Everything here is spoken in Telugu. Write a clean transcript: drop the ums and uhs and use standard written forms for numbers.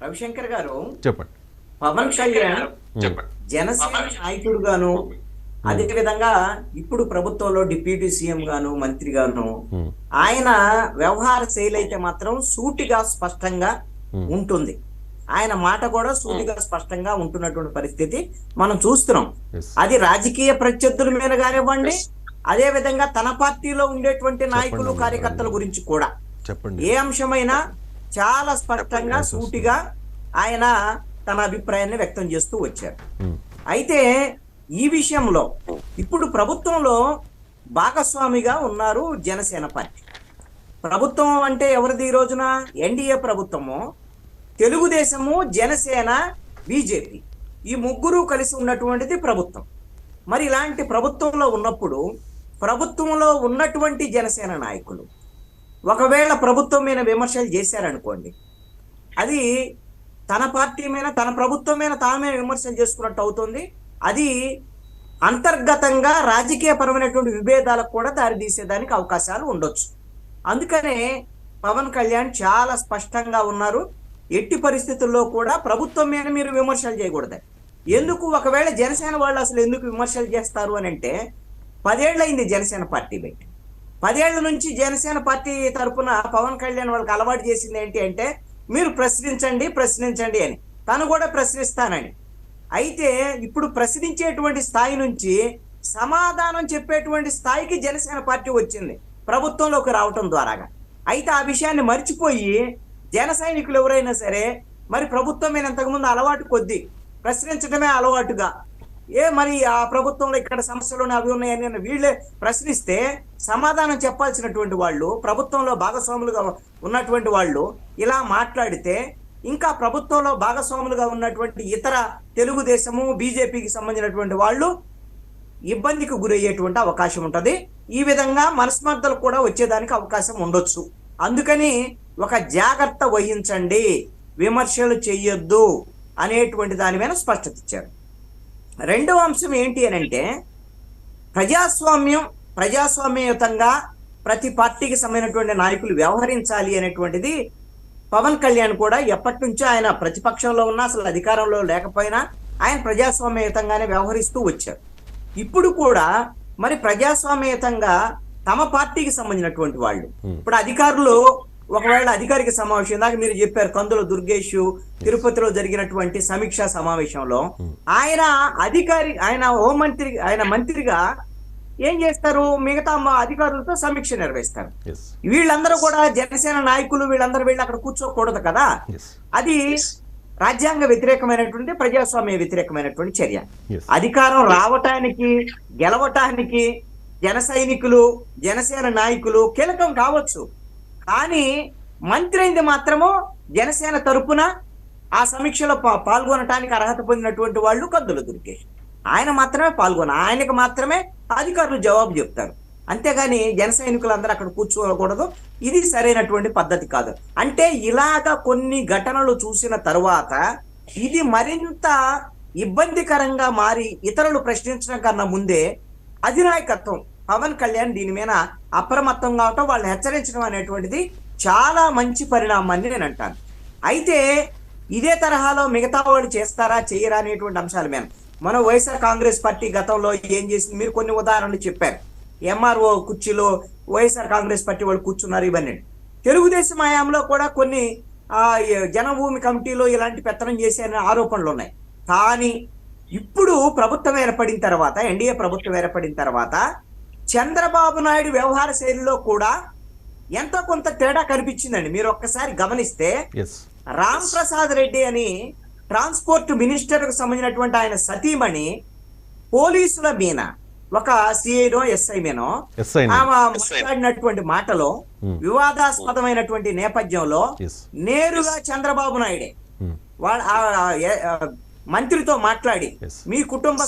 రవిశంకర్ గారు, చెప్పండి. పవన్ కళ్యాణ్ జనసేన నాయకుడుగాను, అదే విధంగా ఇప్పుడు ప్రభుత్వంలో డిప్యూటీ సీఎం గాను, మంత్రి గాను, ఆయన వ్యవహార శైలి అయితే మాత్రం సూటిగా స్పష్టంగా ఉంటుంది. ఆయన మాట కూడా సూటిగా స్పష్టంగా ఉంటున్నటువంటి పరిస్థితి మనం చూస్తున్నాం. అది రాజకీయ ప్రత్యర్థుల మీద కానివ్వండి, అదే విధంగా తన పార్టీలో ఉండేటువంటి నాయకులు కార్యకర్తల గురించి కూడా ఏ అంశమైనా చాలా స్పష్టంగా సూటిగా ఆయన తన అభిప్రాయాన్ని వ్యక్తం చేస్తూ వచ్చారు. అయితే ఈ విషయంలో ఇప్పుడు ప్రభుత్వంలో భాగస్వామిగా ఉన్నారు జనసేన పార్టీ. ప్రభుత్వం అంటే ఎవరిది? ఈ రోజున ఎన్డీఏ ప్రభుత్వము, తెలుగుదేశము, జనసేన, బీజేపీ, ఈ ముగ్గురు కలిసి ఉన్నటువంటిది ప్రభుత్వం. మరి ఇలాంటి ప్రభుత్వంలో ఉన్నప్పుడు ప్రభుత్వంలో ఉన్నటువంటి జనసేన నాయకులు ఒకవేళ ప్రభుత్వం మీద విమర్శలు చేశారనుకోండి, అది తన పార్టీ మీద, తన ప్రభుత్వం మీద తామే విమర్శలు చేసుకున్నట్టు అవుతుంది. అది అంతర్గతంగా రాజకీయపరమైనటువంటి విభేదాలకు కూడా దారితీసేదానికి అవకాశాలు ఉండొచ్చు. అందుకనే పవన్ కళ్యాణ్ చాలా స్పష్టంగా ఉన్నారు. ఎట్టి పరిస్థితుల్లో కూడా ప్రభుత్వం మీద మీరు విమర్శలు చేయకూడదు. ఎందుకు? ఒకవేళ జనసేన వాళ్ళు అసలు ఎందుకు విమర్శలు చేస్తారు అని అంటే, 10 ఏళ్ళైంది జనసేన పార్టీ పెట్టి. 10 ఏళ్ల నుంచి జనసేన పార్టీ తరఫున పవన్ కళ్యాణ్ వాళ్ళకి అలవాటు చేసింది ఏంటి అంటే, మీరు ప్రశ్నించండి అని. తను కూడా ప్రశ్నిస్తానని. అయితే ఇప్పుడు ప్రశ్నించేటువంటి స్థాయి నుంచి సమాధానం చెప్పేటువంటి స్థాయికి జనసేన పార్టీ వచ్చింది ప్రభుత్వంలోకి రావటం ద్వారాగా. అయితే ఆ విషయాన్ని మర్చిపోయి జన సైనికులు ఎవరైనా సరే మరి ప్రభుత్వం మీద ఇంతకుముందు అలవాటు కొద్దీ ప్రశ్నించడమే అలవాటుగా, మరి ఆ ప్రభుత్వంలో ఇక్కడ సమస్యలు అవి ఉన్నాయని వీళ్ళే ప్రశ్నిస్తే సమాధానం చెప్పాల్సినటువంటి వాళ్ళు, ప్రభుత్వంలో భాగస్వాములుగా ఉన్నటువంటి వాళ్ళు ఇలా మాట్లాడితే ఇంకా ప్రభుత్వంలో భాగస్వాములుగా ఉన్నటువంటి ఇతర తెలుగుదేశము, బీజేపీకి సంబంధించినటువంటి వాళ్ళు ఇబ్బందికి గురయ్యేటువంటి అవకాశం ఉంటుంది. ఈ విధంగా మనస్మర్థలు కూడా వచ్చేదానికి అవకాశం ఉండొచ్చు. అందుకని ఒక జాగ్రత్త వహించండి, విమర్శలు చెయ్యొద్దు అనేటువంటి దాని మీద స్పష్టత ఇచ్చారు. రెండవ అంశం ఏంటి అని అంటే, ప్రజాస్వామ్యయుతంగా ప్రతి పార్టీకి సంబంధించినటువంటి నాయకులు వ్యవహరించాలి అనేటువంటిది పవన్ కళ్యాణ్ కూడా ఎప్పటి నుంచో, ఆయన ప్రతిపక్షంలో ఉన్నా అసలు అధికారంలో లేకపోయినా ఆయన ప్రజాస్వామ్యయుతంగానే వ్యవహరిస్తూ వచ్చారు. ఇప్పుడు కూడా మరి ప్రజాస్వామ్యయుతంగా తమ పార్టీకి సంబంధించినటువంటి వాళ్ళు, ఇప్పుడు అధికారులు ఒకవేళ అధికారిక సమావేశం, ఇందాక మీరు చెప్పారు కందుల దుర్గేష్ తిరుపతిలో జరిగినటువంటి సమీక్షా సమావేశంలో ఆయన హోంమంత్రి, ఆయన మంత్రిగా ఏం చేస్తారు? మిగతా అధికారులతో సమీక్ష నిర్వహిస్తారు. వీళ్ళందరూ కూడా జనసేన నాయకులు, వీళ్ళందరూ వెళ్ళి అక్కడ కూర్చోకూడదు కదా. అది రాజ్యాంగ వ్యతిరేకమైనటువంటి, ప్రజాస్వామ్య వ్యతిరేకమైనటువంటి చర్య. అధికారం రావటానికి, గెలవటానికి జన సైనికులు, జనసేన నాయకులు కీలకం కావచ్చు. కానీ మంత్రి అయింది మాత్రము జనసేన తరపున ఆ సమీక్షలో పాల్గొనటానికి అర్హత పొందినటువంటి వాళ్ళు కందుల దుర్గేష్. ఆయన మాత్రమే ఆయనకు మాత్రమే అధికారులు జవాబు చెప్తారు. అంతేగాని జన సైనికులందరూ అక్కడ కూర్చోకూడదు. ఇది సరైనటువంటి పద్ధతి కాదు. అంటే ఇలాగా కొన్ని ఘటనలు చూసిన తరువాత ఇది మరింత ఇబ్బందికరంగా మారి ఇతరులు ప్రశ్నించడం కన్నా ముందే అధినాయకత్వం పవన్ కళ్యాణ్ దీని మీద అప్రమత్తం కావటం, వాళ్ళని హెచ్చరించడం అనేటువంటిది చాలా మంచి పరిణామాన్ని నేను అంటాను. అయితే ఇదే తరహాలో మిగతా వాళ్ళు చేస్తారా చేయరా అనేటువంటి అంశాల మీద మనం వైఎస్ఆర్ కాంగ్రెస్ పార్టీ గతంలో ఏం చేసింది మీరు కొన్ని ఉదాహరణలు చెప్పారు. ఎంఆర్ఓ కుర్చీలో వైఎస్ఆర్ కాంగ్రెస్ పార్టీ వాళ్ళు కూర్చున్నారు. ఇవన్నీ తెలుగుదేశం హయాంలో కూడా కొన్ని జనభూమి కమిటీలో ఇలాంటి పెత్తనం చేసే ఆరోపణలు ఉన్నాయి. కానీ ఇప్పుడు ప్రభుత్వం ఏర్పడిన తర్వాత, ఎన్డీఏ ప్రభుత్వం ఏర్పడిన తర్వాత చంద్రబాబు నాయుడు వ్యవహార శైలిలో కూడా ఎంతో కొంత తేడా కనిపించిందండి. మీరు ఒక్కసారి గమనిస్తే రామ్ ప్రసాద్ రెడ్డి అని ట్రాన్స్పోర్ట్ మినిస్టర్ కు సంబంధించినటువంటి ఆయన సతీమణి పోలీసుల మీద, ఒక సిఐనో ఎస్ఐ మీనో మాట్లాడినటువంటి మాటలో వివాదాస్పదమైనటువంటి నేపథ్యంలో నేరుగా చంద్రబాబు నాయుడే వాళ్ళ మంత్రితో మాట్లాడి మీ కుటుంబ